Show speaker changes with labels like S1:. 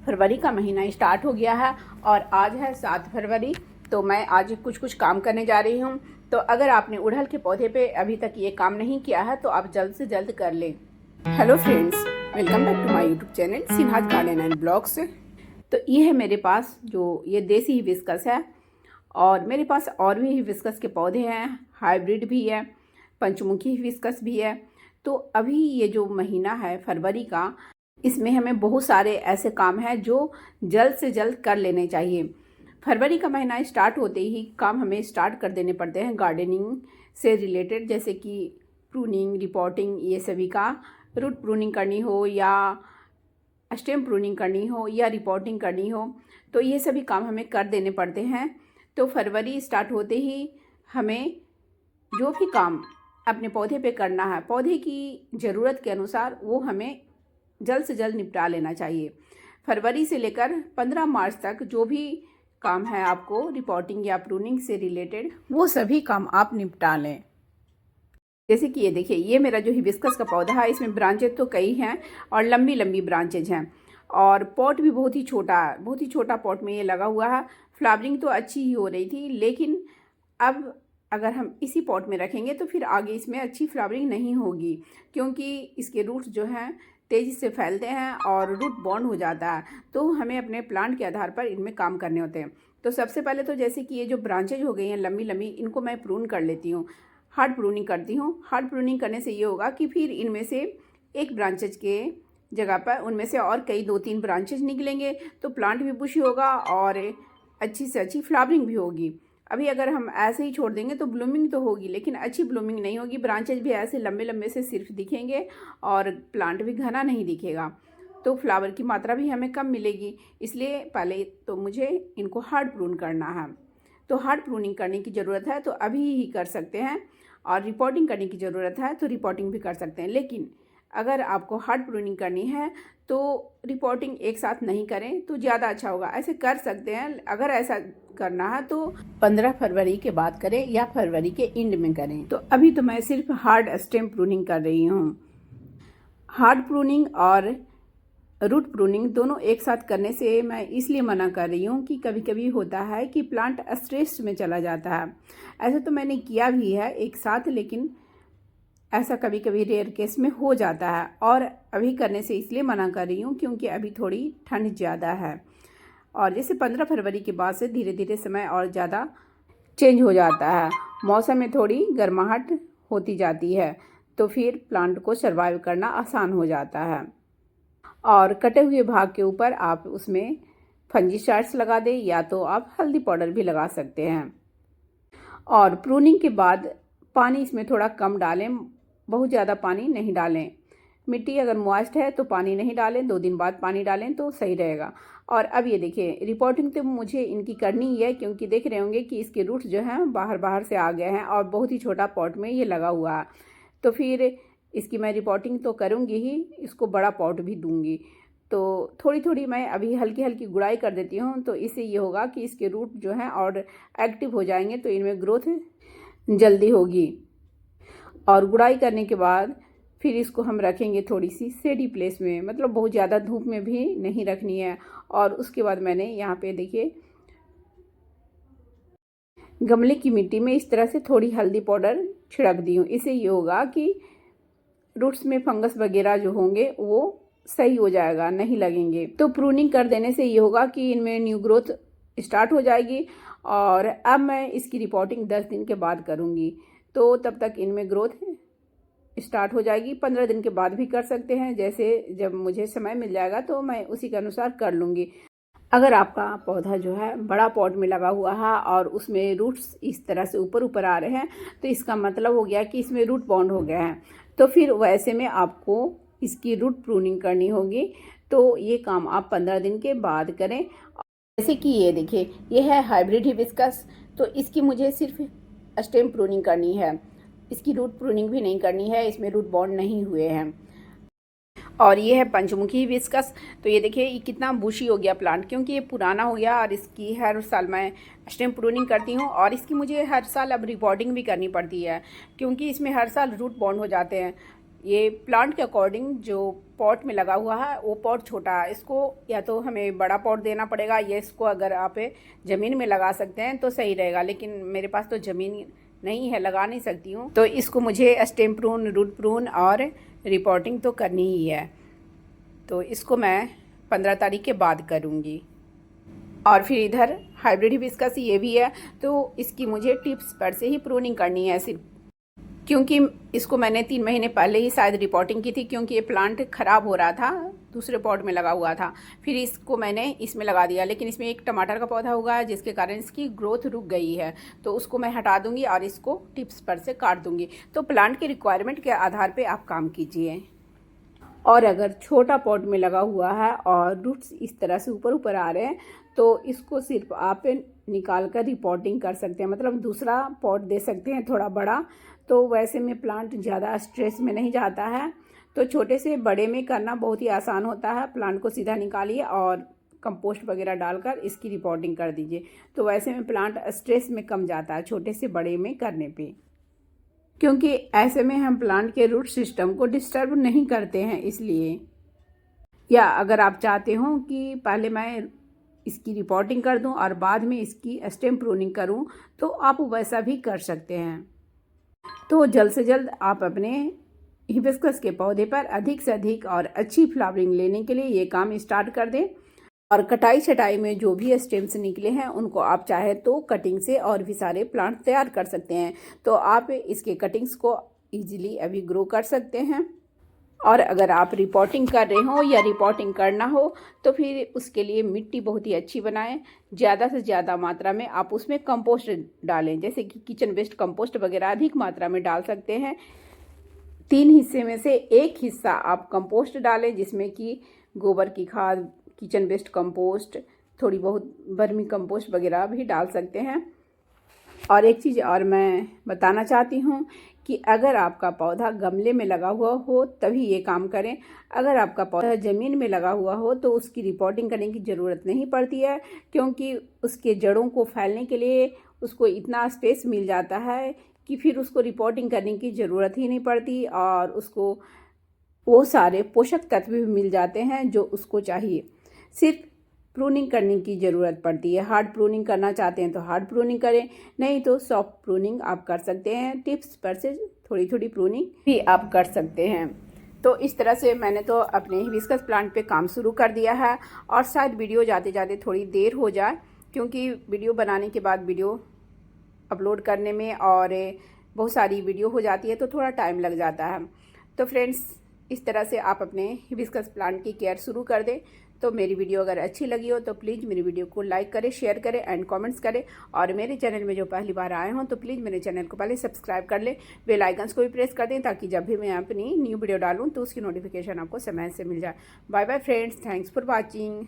S1: फरवरी का महीना स्टार्ट हो गया है और आज है 7 फरवरी। तो मैं आज कुछ काम करने जा रही हूँ। तो अगर आपने उड़हल के पौधे पे अभी तक ये काम नहीं किया है तो आप जल्द से जल्द कर लें। Hello friends, welcome back to my YouTube channel Sinha's garden and blogs. तो ये है मेरे पास जो ये देसी हिबिस्कस है और मेरे पास और भी हिबिस्कस के पौधे हैं, हाइब्रिड भी है, पंचमुखी हिबिस्कस भी है। तो अभी ये जो महीना है फरवरी का, इसमें हमें बहुत सारे ऐसे काम हैं जो जल्द से जल्द कर लेने चाहिए। फरवरी का महीना स्टार्ट होते ही काम हमें स्टार्ट कर देने पड़ते हैं गार्डनिंग से रिलेटेड, जैसे कि प्रूनिंग, रिपोर्टिंग, ये सभी का रूट प्रूनिंग करनी हो या स्टेम प्रूनिंग करनी हो या रिपोर्टिंग करनी हो, तो ये सभी काम हमें कर देने पड़ते हैं। तो फरवरी स्टार्ट होते ही हमें जो भी काम अपने पौधे पे करना है, पौधे की ज़रूरत के अनुसार वो हमें जल्द से जल्द निपटा लेना चाहिए। फरवरी से लेकर 15 मार्च तक जो भी काम है आपको रिपोर्टिंग या प्रूनिंग से रिलेटेड, वो सभी काम आप निपटा लें। जैसे कि ये देखिए, ये मेरा जो हिबिस्कस का पौधा है, इसमें ब्रांचेज तो कई हैं और लंबी लंबी ब्रांचेज हैं और पॉट भी बहुत ही छोटा है, बहुत ही छोटा पॉट में ये लगा हुआ है। फ्लावरिंग तो अच्छी ही हो रही थी, लेकिन अब अगर हम इसी पॉट में रखेंगे तो फिर आगे इसमें अच्छी फ्लावरिंग नहीं होगी, क्योंकि इसके रूट्स जो हैं तेज़ी से फैलते हैं और रूट बॉन्ड हो जाता है। तो हमें अपने प्लांट के आधार पर इनमें काम करने होते हैं। तो सबसे पहले तो जैसे कि ये जो ब्रांचेज हो गई हैं लंबी लंबी, इनको मैं प्रून कर लेती हूँ, हार्ड प्रूनिंग करती हूँ। हार्ड प्रूनिंग करने से ये होगा कि फिर इनमें से एक ब्रांचेज के जगह पर उनमें से और कई 2-3 ब्रांचेज निकलेंगे, तो प्लांट भी बुशी होगा और अच्छी से अच्छी फ्लावरिंग भी होगी। अभी अगर हम ऐसे ही छोड़ देंगे तो ब्लूमिंग तो होगी, लेकिन अच्छी ब्लूमिंग नहीं होगी। ब्रांचेज भी ऐसे लंबे लंबे से सिर्फ दिखेंगे और प्लांट भी घना नहीं दिखेगा, तो फ्लावर की मात्रा भी हमें कम मिलेगी। इसलिए पहले तो मुझे इनको हार्ड प्रून करना है। तो हार्ड प्रूनिंग करने की ज़रूरत है तो अभी ही कर सकते हैं, और रिपोर्टिंग करने की ज़रूरत है तो रिपोर्टिंग भी कर सकते हैं। लेकिन अगर आपको हार्ड प्रूनिंग करनी है तो रिपोर्टिंग एक साथ नहीं करें तो ज़्यादा अच्छा होगा। ऐसे कर सकते हैं, अगर ऐसा करना है तो 15 फरवरी के बाद करें या फरवरी के एंड में करें। तो अभी तो मैं सिर्फ हार्ड स्टेम प्रूनिंग कर रही हूँ। हार्ड प्रूनिंग और रूट प्रूनिंग दोनों एक साथ करने से मैं इसलिए मना कर रही हूँ कि कभी कभी होता है कि प्लांट स्ट्रेस में चला जाता है। ऐसा तो मैंने किया भी है एक साथ, लेकिन ऐसा कभी कभी रेयर केस में हो जाता है। और अभी करने से इसलिए मना कर रही हूँ क्योंकि अभी थोड़ी ठंड ज़्यादा है और जैसे 15 फरवरी के बाद से धीरे धीरे समय और ज़्यादा चेंज हो जाता है, मौसम में थोड़ी गर्माहट होती जाती है, तो फिर प्लांट को सर्वाइव करना आसान हो जाता है। और कटे हुए भाग के ऊपर आप उसमें फंजीसाइड्स लगा दें या तो आप हल्दी पाउडर भी लगा सकते हैं। और प्रूनिंग के बाद पानी इसमें थोड़ा कम डालें, बहुत ज़्यादा पानी नहीं डालें। मिट्टी अगर मॉइस्ट है तो पानी नहीं डालें, 2 दिन बाद पानी डालें तो सही रहेगा। और अब ये देखिए, रिपोर्टिंग तो मुझे इनकी करनी ही है, क्योंकि देख रहे होंगे कि इसके रूट्स जो हैं बाहर बाहर से आ गए हैं और बहुत ही छोटा पॉट में ये लगा हुआ है। तो फिर इसकी मैं रिपोर्टिंग तो करूँगी ही, इसको बड़ा पॉट भी दूँगी। तो थोड़ी थोड़ी मैं अभी हल्की हल्की गुड़ाई कर देती हूँ, तो इससे ये होगा कि इसके रूट जो हैं और एक्टिव हो जाएंगे, तो इनमें ग्रोथ जल्दी होगी। और गुड़ाई करने के बाद फिर इसको हम रखेंगे थोड़ी सी शेडी प्लेस में, मतलब बहुत ज़्यादा धूप में भी नहीं रखनी है। और उसके बाद मैंने यहाँ पे देखिए गमले की मिट्टी में इस तरह से थोड़ी हल्दी पाउडर छिड़क दी हूँ। इससे ये होगा कि रूट्स में फंगस वगैरह जो होंगे वो सही हो जाएगा, नहीं लगेंगे। तो प्रूनिंग कर देने से ये होगा कि इनमें न्यू ग्रोथ स्टार्ट हो जाएगी। और अब मैं इसकी रिपोर्टिंग 10 दिन के बाद करूँगी, तो तब तक इनमें ग्रोथ स्टार्ट हो जाएगी। 15 दिन के बाद भी कर सकते हैं, जैसे जब मुझे समय मिल जाएगा तो मैं उसी के अनुसार कर लूँगी। अगर आपका पौधा जो है बड़ा पॉट में लगा हुआ है और उसमें रूट्स इस तरह से ऊपर ऊपर आ रहे हैं, तो इसका मतलब हो गया कि इसमें रूट बॉन्ड हो गए हैं। तो फिर वैसे में आपको इसकी रूट प्रूनिंग करनी होगी। तो ये काम आप 15 दिन के बाद करें। जैसे कि ये देखिए, ये है हाइब्रिड हिबिस्कस, तो इसकी मुझे सिर्फ स्टेम प्रूनिंग करनी है, इसकी रूट प्रूनिंग भी नहीं करनी है, इसमें रूट बॉन्ड नहीं हुए हैं। और ये है पंचमुखी हिबिस्कस, तो ये देखिए ये कितना बुशी हो गया प्लांट, क्योंकि ये पुराना हो गया और इसकी हर साल मैं स्टेम प्रूनिंग करती हूँ और इसकी मुझे हर साल अब रिपोर्टिंग भी करनी पड़ती है, क्योंकि इसमें हर साल रूट बॉन्ड हो जाते हैं। ये प्लांट के अकॉर्डिंग जो पॉट में लगा हुआ है वो पॉट छोटा है, इसको या तो हमें बड़ा पॉट देना पड़ेगा, या इसको अगर आप ज़मीन में लगा सकते हैं तो सही रहेगा। लेकिन मेरे पास तो ज़मीन नहीं है, लगा नहीं सकती हूँ, तो इसको मुझे स्टेम प्रून, रूट प्रून और रिपोर्टिंग तो करनी ही है। तो इसको मैं 15 तारीख के बाद करूँगी। और फिर इधर हाइब्रिड हिबिस्कस ये भी है, तो इसकी मुझे टिप्स पर से ही प्रूनिंग करनी है सिर्फ, क्योंकि इसको मैंने 3 महीने पहले ही शायद रिपोर्टिंग की थी, क्योंकि ये प्लांट ख़राब हो रहा था, दूसरे पॉट में लगा हुआ था। फिर इसको मैंने इसमें लगा दिया, लेकिन इसमें एक टमाटर का पौधा हुआ है जिसके कारण इसकी ग्रोथ रुक गई है, तो उसको मैं हटा दूंगी और इसको टिप्स पर से काट दूंगी। तो प्लांट के रिक्वायरमेंट के आधार पर आप काम कीजिए। और अगर छोटा पॉट में लगा हुआ है और रूट्स इस तरह से ऊपर ऊपर आ रहे हैं, तो इसको सिर्फ आप निकाल कर रिपोर्टिंग कर सकते हैं, मतलब दूसरा पॉट दे सकते हैं थोड़ा बड़ा। तो वैसे में प्लांट ज़्यादा स्ट्रेस में नहीं जाता है, तो छोटे से बड़े में करना बहुत ही आसान होता है। प्लांट को सीधा निकालिए और कंपोस्ट वगैरह डालकर इसकी रिपोर्टिंग कर दीजिए, तो वैसे में प्लांट स्ट्रेस में कम जाता है छोटे से बड़े में करने पे, क्योंकि ऐसे में हम प्लांट के रूट सिस्टम को डिस्टर्ब नहीं करते हैं इसलिए। या अगर आप चाहते हो कि पहले मैं इसकी रिपोर्टिंग कर दूं और बाद में इसकी स्टेम प्रूनिंग करूं, तो आप वैसा भी कर सकते हैं। तो जल्द से जल्द आप अपने हिबिस्कस के पौधे पर अधिक से अधिक और अच्छी फ्लावरिंग लेने के लिए ये काम स्टार्ट कर दें। और कटाई छटाई में जो भी स्टेम्स निकले हैं उनको आप चाहे तो कटिंग से और भी सारे प्लांट तैयार कर सकते हैं, तो आप इसके कटिंग्स को ईजिली अभी ग्रो कर सकते हैं। और अगर आप रिपोर्टिंग कर रहे हो या रिपोर्टिंग करना हो तो फिर उसके लिए मिट्टी बहुत ही अच्छी बनाएं। ज़्यादा से ज़्यादा मात्रा में आप उसमें कंपोस्ट डालें, जैसे कि किचन वेस्ट कंपोस्ट वगैरह अधिक मात्रा में डाल सकते हैं। 3 हिस्से में से 1 हिस्सा आप कंपोस्ट डालें, जिसमें कि गोबर की खाद, किचन वेस्ट कंपोस्ट, थोड़ी बहुत वर्मी कंपोस्ट वगैरह भी डाल सकते हैं। और एक चीज़ और मैं बताना चाहती हूँ कि अगर आपका पौधा गमले में लगा हुआ हो तभी ये काम करें। अगर आपका पौधा ज़मीन में लगा हुआ हो तो उसकी रिपोर्टिंग करने की ज़रूरत नहीं पड़ती है, क्योंकि उसके जड़ों को फैलने के लिए उसको इतना स्पेस मिल जाता है कि फिर उसको रिपोर्टिंग करने की ज़रूरत ही नहीं पड़ती, और उसको वो सारे पोषक तत्व भी मिल जाते हैं जो उसको चाहिए। सिर्फ प्रूनिंग करने की ज़रूरत पड़ती है। हार्ड प्रूनिंग करना चाहते हैं तो हार्ड प्रूनिंग करें, नहीं तो सॉफ्ट प्रूनिंग आप कर सकते हैं। टिप्स पर से थोड़ी थोड़ी प्रूनिंग भी आप कर सकते हैं। तो इस तरह से मैंने तो अपने हिबिस्कस प्लांट पे काम शुरू कर दिया है, और शायद वीडियो जाते जाते थोड़ी देर हो जाए, क्योंकि वीडियो बनाने के बाद वीडियो अपलोड करने में और बहुत सारी वीडियो हो जाती है तो थोड़ा टाइम लग जाता है। तो फ्रेंड्स, इस तरह से आप अपने हिबिस्कस प्लांट की केयर शुरू कर दें। तो मेरी वीडियो अगर अच्छी लगी हो तो प्लीज़ मेरी वीडियो को लाइक करें, शेयर करें एंड कमेंट्स करें। और मेरे चैनल में जो पहली बार आए हों तो प्लीज़ मेरे चैनल को पहले सब्सक्राइब कर लें, बेल आइकन्स को भी प्रेस कर दें, ताकि जब भी मैं अपनी न्यू वीडियो डालूँ तो उसकी नोटिफिकेशन आपको समय से मिल जाए। Bye bye friends, thanks for watching.